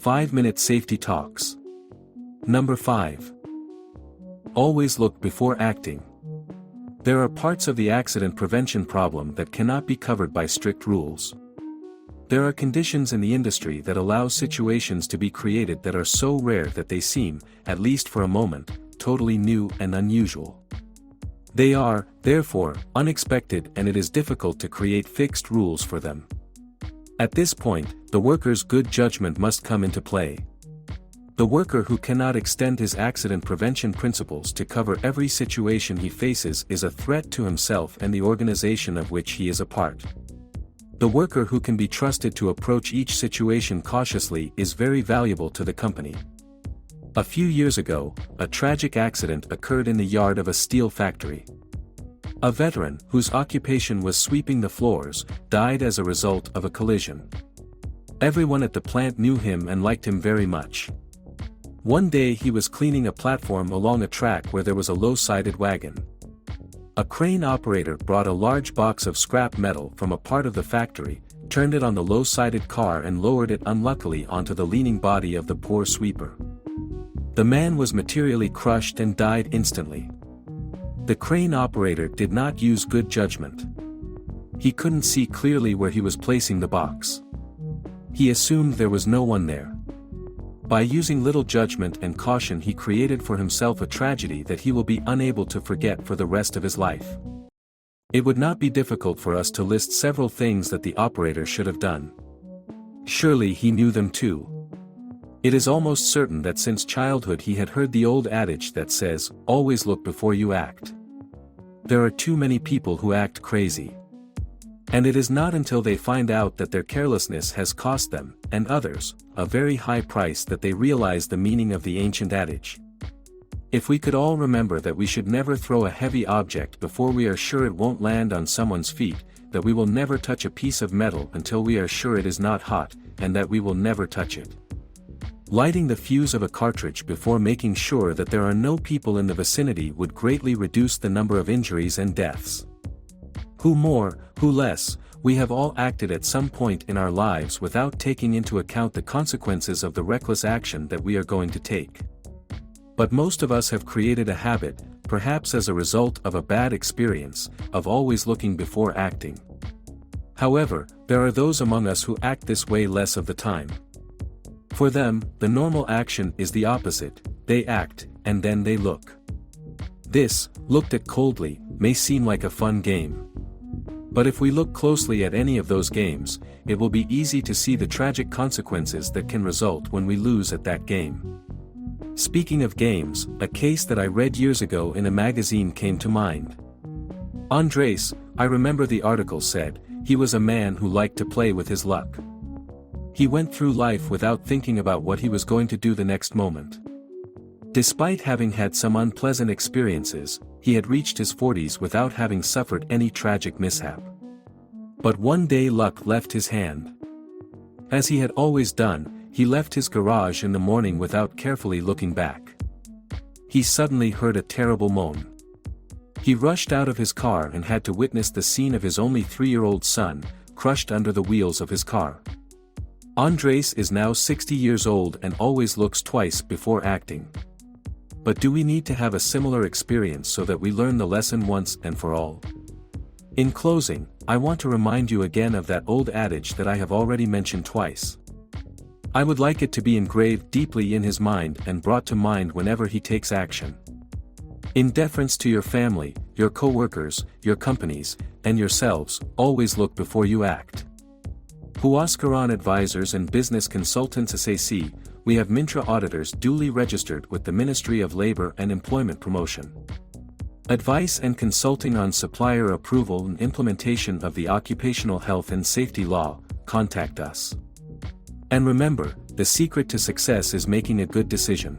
5-minute safety talks. Number 5. Always look before acting. There are parts of the accident prevention problem that cannot be covered by strict rules. There are conditions in the industry that allow situations to be created that are so rare that they seem, at least for a moment, totally new and unusual. They are, therefore, unexpected, and it is difficult to create fixed rules for them. At this point, the worker's good judgment must come into play. The worker who cannot extend his accident prevention principles to cover every situation he faces is a threat to himself and the organization of which he is a part. The worker who can be trusted to approach each situation cautiously is very valuable to the company. A few years ago, a tragic accident occurred in the yard of a steel factory. A veteran, whose occupation was sweeping the floors, died as a result of a collision. Everyone at the plant knew him and liked him very much. One day he was cleaning a platform along a track where there was a low-sided wagon. A crane operator brought a large box of scrap metal from a part of the factory, turned it on the low-sided car and lowered it unluckily onto the leaning body of the poor sweeper. The man was materially crushed and died instantly. The crane operator did not use good judgment. He couldn't see clearly where he was placing the box. He assumed there was no one there. By using little judgment and caution, he created for himself a tragedy that he will be unable to forget for the rest of his life. It would not be difficult for us to list several things that the operator should have done. Surely he knew them too. It is almost certain that since childhood he had heard the old adage that says, "Always look before you act." There are too many people who act crazy. And it is not until they find out that their carelessness has cost them, and others, a very high price that they realize the meaning of the ancient adage. If we could all remember that we should never throw a heavy object before we are sure it won't land on someone's feet, that we will never touch a piece of metal until we are sure it is not hot, and that we will never touch it. Lighting the fuse of a cartridge before making sure that there are no people in the vicinity would greatly reduce the number of injuries and deaths. Who more, who less, we have all acted at some point in our lives without taking into account the consequences of the reckless action that we are going to take. But most of us have created a habit, perhaps as a result of a bad experience, of always looking before acting. However, there are those among us who act this way less of the time. For them, the normal action is the opposite: they act, and then they look. This, looked at coldly, may seem like a fun game. But if we look closely at any of those games, it will be easy to see the tragic consequences that can result when we lose at that game. Speaking of games, a case that I read years ago in a magazine came to mind. Andres, I remember the article said, he was a man who liked to play with his luck. He went through life without thinking about what he was going to do the next moment. Despite having had some unpleasant experiences, he had reached his 40s without having suffered any tragic mishap. But one day luck left his hand. As he had always done, he left his garage in the morning without carefully looking back. He suddenly heard a terrible moan. He rushed out of his car and had to witness the scene of his only 3-year-old son, crushed under the wheels of his car. Andres is now 60 years old and always looks twice before acting. But do we need to have a similar experience so that we learn the lesson once and for all? In closing, I want to remind you again of that old adage that I have already mentioned twice. I would like it to be engraved deeply in his mind and brought to mind whenever he takes action. In deference to your family, your co-workers, your companies, and yourselves, always look before you act. Huascaran Advisors and Business Consultants SAC, we have Mintra auditors duly registered with the Ministry of Labor and Employment Promotion. Advice and consulting on supplier approval and implementation of the occupational health and safety law, contact us. And remember, the secret to success is making a good decision.